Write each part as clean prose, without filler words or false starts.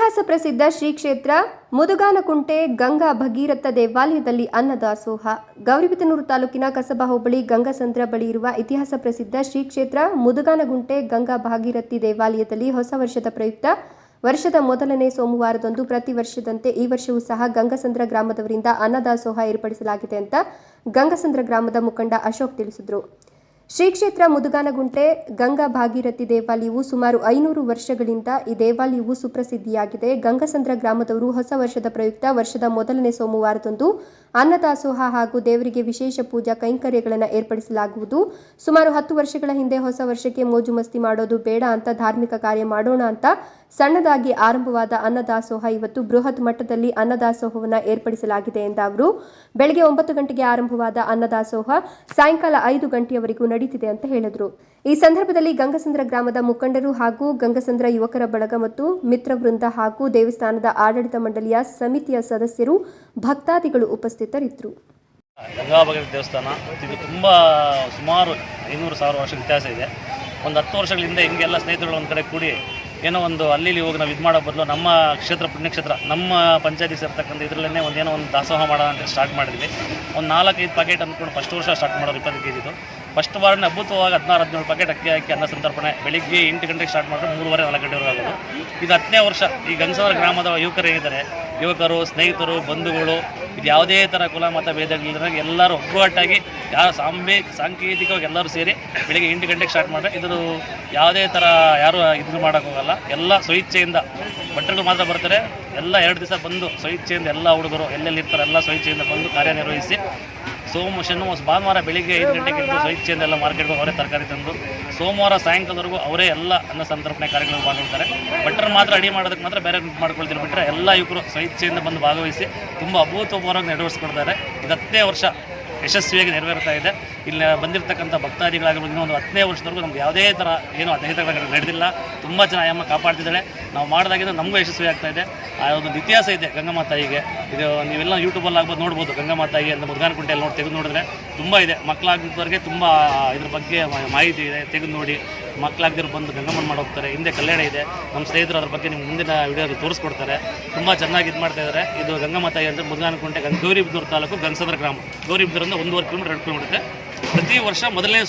ಇತಿಹಾಸ ಪ್ರಸಿದ್ಧ ಶ್ರೀ ಕ್ಷೇತ್ರ ಮುದುಗಾನಕುಂಟೆ ಗಂಗಾ ಭಗೀರಥ ದೇವಾಲಯದಲ್ಲಿ ಅನ್ನದಾಸೋಹ. ಗೌರಿಬಿದನೂರು ತಾಲೂಕಿನ ಕಸಬಾ ಹೋಬಳಿ ಗಂಗಸಂದ್ರ ಬಳಿ ಇರುವ ಇತಿಹಾಸ ಪ್ರಸಿದ್ಧ ಶ್ರೀ ಕ್ಷೇತ್ರ ಮುದುಗಾನಗುಂಟೆ ಗಂಗಾ ಭಾಗೀರಥಿ ದೇವಾಲಯದಲ್ಲಿ ಹೊಸ ವರ್ಷದ ಪ್ರಯುಕ್ತ ವರ್ಷದ ಮೊದಲನೇ ಸೋಮವಾರದಂದು ಪ್ರತಿ ವರ್ಷದಂತೆ ಈ ವರ್ಷವೂ ಸಹ ಗಂಗಸಂದ್ರ ಗ್ರಾಮದವರಿಂದ ಅನ್ನದಾಸೋಹ ಏರ್ಪಡಿಸಲಾಗಿದೆ ಅಂತ ಗಂಗಸಂದ್ರ ಗ್ರಾಮದ ಮುಖಂಡ ಅಶೋಕ್ ತಿಳಿಸಿದರು. ಶ್ರೀ ಕ್ಷೇತ್ರ ಮುದುಗಾನಗುಂಟೆ ಗಂಗಾ ಭಾಗೀರಥಿ ದೇವಾಲಯವು ಸುಮಾರು 500 ವರ್ಷಗಳಿಂದ ಈ ದೇವಾಲಯವು ಸುಪ್ರಸಿದ್ಧಿಯಾಗಿದೆ. ಗಂಗಸಂದ್ರ ಗ್ರಾಮದವರು ಹೊಸ ವರ್ಷದ ಪ್ರಯುಕ್ತ ವರ್ಷದ ಮೊದಲನೇ ಸೋಮವಾರದಂದು ಅನ್ನದಾಸೋಹ ಹಾಗೂ ದೇವರಿಗೆ ವಿಶೇಷ ಪೂಜಾ ಕೈಂಕರ್ಯಗಳನ್ನು ಏರ್ಪಡಿಸಲಾಗುವುದು. ಸುಮಾರು 10 ವರ್ಷಗಳ ಹಿಂದೆ ಹೊಸ ವರ್ಷಕ್ಕೆ ಮೋಜು ಮಸ್ತಿ ಮಾಡೋದು ಬೇಡ ಅಂತ ಧಾರ್ಮಿಕ ಕಾರ್ಯ ಮಾಡೋಣ ಅಂತ ಸಣ್ಣದಾಗಿ ಆರಂಭವಾದ ಅನ್ನದಾಸೋಹ ಇವತ್ತು ಬೃಹತ್ ಮಟ್ಟದಲ್ಲಿ ಅನ್ನದಾಸೋಹವನ್ನು ಏರ್ಪಡಿಸಲಾಗಿದೆ ಎಂದ ಅವರು, ಬೆಳಗ್ಗೆ 9 ಗಂಟೆಗೆ ಆರಂಭವಾದ ಅನ್ನದಾಸೋಹ ಸಾಯಂಕಾಲ 5 ಗಂಟೆಯವರೆಗೂ ನಡೀತಿದೆ ಅಂತ ಹೇಳಿದರು. ಈ ಸಂದರ್ಭದಲ್ಲಿ ಗಂಗಸಂದ್ರ ಗ್ರಾಮದ ಮುಖಂಡರು ಹಾಗೂ ಗಂಗಸಂದ್ರ ಯುವಕರ ಬಳಗ ಮತ್ತು ಮಿತ್ರ ವೃಂದ ಹಾಗೂ ದೇವಸ್ಥಾನದ ಆಡಳಿತ ಮಂಡಳಿಯ ಸಮಿತಿಯ ಸದಸ್ಯರು ಭಕ್ತಾದಿಗಳು ಉಪಸ್ಥಿತರಿದ್ದರು. ಗಂಗಾ ಭಾಗೀರಥಿ ದೇವಸ್ಥಾನ ಇದು ತುಂಬ ಸುಮಾರು 500,000 ವರ್ಷದ ಇತಿಹಾಸ ಇದೆ. ಒಂದು 10 ವರ್ಷಗಳ ಹಿಂದೆ ಹಿಂಗೆಲ್ಲ ಸ್ನೇಹಿತರುಗಳು ಒಂದು ಕಡೆ ಕೂಡಿ ಏನೋ ಒಂದು ಅಲ್ಲಿ ಹೋಗಿ ನಾವು ಇದು ಮಾಡೋ ಬದಲು ನಮ್ಮ ಕ್ಷೇತ್ರ ಪುಣ್ಯಕ್ಷೇತ್ರ ನಮ್ಮ ಪಂಚಾಯತಿ ಸೇರ್ತಕ್ಕಂಥ ಇದರಲ್ಲೇ ಒಂದೇನೋ ಒಂದು ದಾಸೋಹ ಮಾಡೋಣ ಅಂತ ಸ್ಟಾರ್ಟ್ ಮಾಡಿದ್ವಿ. ಒಂದು 4-5 ಪ್ಯಾಕೆಟ್ ಅಂದ್ಕೊಂಡು ಫಸ್ಟ್ ವರ್ಷ ಸ್ಟಾರ್ಟ್ ಮಾಡೋರು 20 ಕೆಜಿದು. ಫಸ್ಟ್ ವಾರನೇ ಅದ್ಭುತವಾಗಿ 16-17 ಪ್ಯಾಕೆಟ್ ಅಕ್ಕಿ ಹಾಕಿ ಅನ್ನ ಸಂತರ್ಪಣೆ ಬೆಳಿಗ್ಗೆ 8 ಗಂಟೆಗೆ ಸ್ಟಾರ್ಟ್ ಮಾಡಿದ್ರೆ 3:30-4 ಗಂಟೆವರೆಗೂ ಆಗೋದು. ಇದು 10ನೇ ವರ್ಷ. ಈ ಗಂಗಸಂದ್ರ ಗ್ರಾಮದ ಯುವಕರು ಏನಿದ್ದಾರೆ, ಯುವಕರು, ಸ್ನೇಹಿತರು, ಬಂಧುಗಳು, ಇದು ಯಾವುದೇ ಥರ ಕುಲ ಮತ ಭೇದಗಳಿಲ್ಲದಾಗ ಎಲ್ಲರೂ ಒಗ್ಗಟ್ಟಾಗಿ ಯಾರು ಸಾಂಕೇತಿಕವಾಗಿ ಎಲ್ಲರೂ ಸೇರಿ ಬೆಳಿಗ್ಗೆ 8 ಗಂಟೆಗೆ ಸ್ಟಾರ್ಟ್ ಮಾಡಿದ್ರೆ ಇದು ಯಾವುದೇ ಥರ ಯಾರು ಇದು ಮಾಡೋಕ್ಕೋಗಲ್ಲ. ಎಲ್ಲ ಸ್ವಇಚ್ಛೆಯಿಂದ ಭಟ್ರುಗಳು ಮಾತ್ರ ಬರ್ತಾರೆ. ಎಲ್ಲ 2 ದಿವಸ ಬಂದು ಸ್ವಇಚ್ಛೆಯಿಂದ ಎಲ್ಲ ಹುಡುಗರು ಎಲ್ಲೆಲ್ಲಿ ಇರ್ತಾರೆ ಎಲ್ಲ ಸ್ವಇಚ್ಛೆಯಿಂದ ಬಂದು ಕಾರ್ಯನಿರ್ವಹಿಸಿ ಭಾನುವಾರ ಬೆಳಿಗ್ಗೆ 5 ಗಂಟೆಗೆ ಇದ್ದು ಸ್ವಇಚ್ಛೆಯಿಂದ ಎಲ್ಲ ಮಾರ್ಕೆಟ್ಗೆ ಅವರೇ ತರಕಾರಿ ತಂದು ಸೋಮವಾರ ಸಾಯಂಕಾಲದವರೆಗೂ ಅವರೇ ಎಲ್ಲ ಅನ್ನ ಸಂತರ್ಪಣೆ ಕಾರ್ಯಕ್ರಮ ಭಾಗವಹಿಸ್ತಾರೆ. ಭಟ್ರು ಮಾತ್ರ ಅಡಿ ಮಾಡೋದಕ್ಕೆ ಮಾತ್ರ ಬೇರೆ ಮಾಡ್ಕೊಳ್ತಾರೆ. ಬಿಟ್ಟರೆ ಎಲ್ಲ ಯುವಕರು ಸ್ವಇಚ್ಛೆಯಿಂದ ಬಂದು ಭಾಗವಹಿಸಿ ತುಂಬ ಅಭೂತಪೂರ್ವವಾಗಿ ನೆರವೇರಿಸ್ಕೊಡ್ತಾರೆ. ಇದು 10ನೇ ವರ್ಷ ಯಶಸ್ವಿಯಾಗಿ ನೆರವೇರ್ತಾ ಇದೆ. ಇಲ್ಲಿ ಬಂದಿರತಕ್ಕಂಥ ಭಕ್ತಾದಿಗಳಾಗಿರ್ಬೋದು ಇನ್ನೊಂದು 10ನೇ ವರ್ಷದವರೆಗೂ ನಮ್ಗೆ ಯಾವುದೇ ಥರ ಏನೋ ಅಹಿತಕರ ನಡೆದಿಲ್ಲ. ತುಂಬ ಚೆನ್ನಾಗಿ ಅಮ್ಮ ಕಾಪಾಡ್ತಿದ್ದಾಳೆ. ನಾವು ಮಾಡಿದಾಗಿಂದ ನಮಗೂ ಯಶಸ್ವಿ ಆಗ್ತಾ ಇದೆ. ಆ ಒಂದು ಇತಿಹಾಸ ಇದೆ ಗಂಗಮ್ಮ ತಾಯಿಗೆ. ಇದು ನೀವೆಲ್ಲ ಯೂಟ್ಯೂಬಲ್ಲಿ ಆಗ್ಬೋದು ನೋಡ್ಬೋದು. ಗಂಗಮ್ಮ ತಾಯಿ ಅಂತ ಮುದುಗಾನಕುಂಟೆಯಲ್ಲಿ ತೆಗೆದು ನೋಡಿದ್ರೆ ತುಂಬ ಇದೆ. ಮಕ್ಕಳಾಗಿದ್ದವ್ರಿಗೆ ತುಂಬ ಇದ್ರ ಬಗ್ಗೆ ಮಾಹಿತಿ ಇದೆ. ತೆಗೆದು ನೋಡಿ ಮಕ್ಕಳಾಗದಿರೋ ಬಂದು ಗಂಗಮ್ಮನ ಮಾಡಿ ಹೋಗ್ತಾರೆ. ಹಿಂದೆ ಕಲ್ಯಾಣ ಇದೆ. ನಮ್ಮ ಸ್ನೇಹಿತರು ಅದ್ರ ಬಗ್ಗೆ ನಿಮ್ಗೆ ಮುಂದಿನ ವಿಡಿಯೋದಲ್ಲಿ ತೋರಿಸ್ಕೊಡ್ತಾರೆ. ತುಂಬ ಚೆನ್ನಾಗಿ ಇದು ಮಾಡ್ತಾ ಇದ್ದಾರೆ. ಇದು ಗಂಗಮ್ಮ ತಾಯಿ ಅಂದರೆ ಮುದುಗಾನಕುಂಟೆ ಗೌರಿಬಿದನೂರು ತಾಲೂಕು ಗಂಗಸಂದ್ರ ಗ್ರಾಮ. ಗೌರಿಬಿದನೂರಿಂದ 1.5 ಕಿಲೋಮೀಟರ್ 2 ಕಿಲೋಮೀಟರ್. ಪ್ರತಿ ವರ್ಷ ಮೊದಲನೇ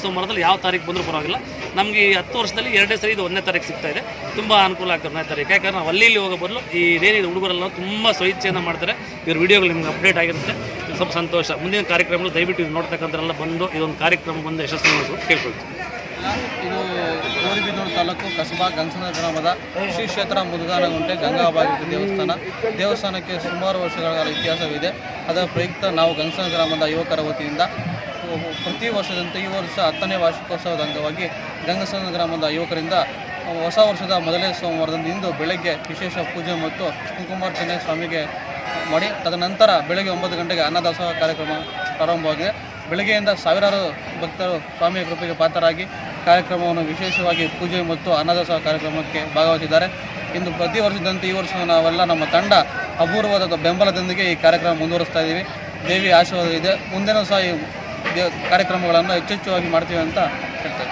ಸೋಮವಾರದಲ್ಲಿ ಯಾವ ತಾರೀಕು ಬಂದರೂ ಪರವಾಗಿಲ್ಲ. ನಮಗೆ ಈ 10 ವರ್ಷದಲ್ಲಿ 2ನೇ ಸರಿ ಇದು 1ನೇ ತಾರೀಕು ಸಿಗ್ತಾ ಇದೆ. ತುಂಬ ಅನುಕೂಲ ಆಗ್ತದೆ 1ನೇ ತಾರೀಕು. ಯಾಕಂದ್ರೆ ನಾವು ಅಲ್ಲಿ ಹೋಗೋ ಬದಲು ಈ ಇದೇನಿದೆ ಹುಡುಗರೆಲ್ಲ ತುಂಬ ಸ್ವಇಚ್ಛೆಯನ್ನು ಮಾಡ್ತಾರೆ. ಇವ್ರ ವಿಡಿಯೋಗಳು ನಿಮ್ಗೆ ಅಪ್ಡೇಟ್ ಆಗಿರುತ್ತೆ. ಸ್ವಲ್ಪ ಸಂತೋಷ. ಮುಂದಿನ ಕಾರ್ಯಕ್ರಮಗಳು ದಯವಿಟ್ಟು ಇದು ನೋಡ್ತಕ್ಕಂಥರೆಲ್ಲ ಬಂದು ಇದೊಂದು ಕಾರ್ಯಕ್ರಮ ಬಂದು ಯಶಸ್ವಿ ಮಾಡಿಸೋದು ಕೇಳ್ಕೊಳ್ತೀವಿ. ಇದು ಗೌರಿಬಿದನೂರು ತಾಲೂಕು ಕಸಬಾ ಗಂಗಸಂದ್ರ ಗ್ರಾಮದ ಶ್ರೀ ಕ್ಷೇತ್ರ ಮುದುಗಾನಗುಂಟೆ ಗಂಗಾ ಭಾಗೀರಥಿ ದೇವಸ್ಥಾನಕ್ಕೆ ಸುಮಾರು ವರ್ಷಗಳ ಇತಿಹಾಸವಿದೆ. ಅದರ ಪ್ರಯುಕ್ತ ನಾವು ಗಂಗಸಂದ್ರ ಗ್ರಾಮದ ಯುವಕರ ವತಿಯಿಂದ ಪ್ರತಿ ವರ್ಷದಂತೆ ಈ ವರ್ಷ 10ನೇ ವಾರ್ಷಿಕೋತ್ಸವದ ಅಂಗವಾಗಿ ಗಂಗಸಂದ್ರ ಗ್ರಾಮದ ಯುವಕರಿಂದ ಹೊಸ ವರ್ಷದ ಮೊದಲನೇ ಸೋಮವಾರದಂದು ಇಂದು ಬೆಳಗ್ಗೆ ವಿಶೇಷ ಪೂಜೆ ಮತ್ತು ಕುಂಕುಮಾರ್ಚನೆ ಸ್ವಾಮಿಗೆ ಮಾಡಿ ತದನಂತರ ಬೆಳಗ್ಗೆ 9 ಗಂಟೆಗೆ ಅನ್ನದಾಸೋಹ ಕಾರ್ಯಕ್ರಮ ಪ್ರಾರಂಭವಾಗಿದೆ. ಬೆಳಗ್ಗೆಯಿಂದ ಸಾವಿರಾರು ಭಕ್ತರು ಸ್ವಾಮಿಯ ಕೃಪೆಗೆ ಪಾತ್ರರಾಗಿ ಕಾರ್ಯಕ್ರಮವನ್ನು ವಿಶೇಷವಾಗಿ ಪೂಜೆ ಮತ್ತು ಅನ್ನದಾಸೋಹ ಕಾರ್ಯಕ್ರಮಕ್ಕೆ ಭಾಗವಹಿಸಿದ್ದಾರೆ. ಇಂದು ಪ್ರತಿ ವರ್ಷದಂತೆ ಈ ವರ್ಷ ನಾವೆಲ್ಲ ನಮ್ಮ ತಂಡ ಅಪೂರ್ವವಾದ ಬೆಂಬಲದೊಂದಿಗೆ ಈ ಕಾರ್ಯಕ್ರಮ ಮುಂದುವರಿಸ್ತಾ ಇದ್ದೀವಿ. ದೇವಿ ಆಶೀರ್ವಾದ ಇದೆ. ಮುಂದಿನ ಸಹ ಈ ಕಾರ್ಯಕ್ರಮಗಳನ್ನು ಹೆಚ್ಚೆಚ್ಚುವಾಗಿ ಮಾಡ್ತೀವಿ ಅಂತ ಹೇಳ್ತಾರೆ.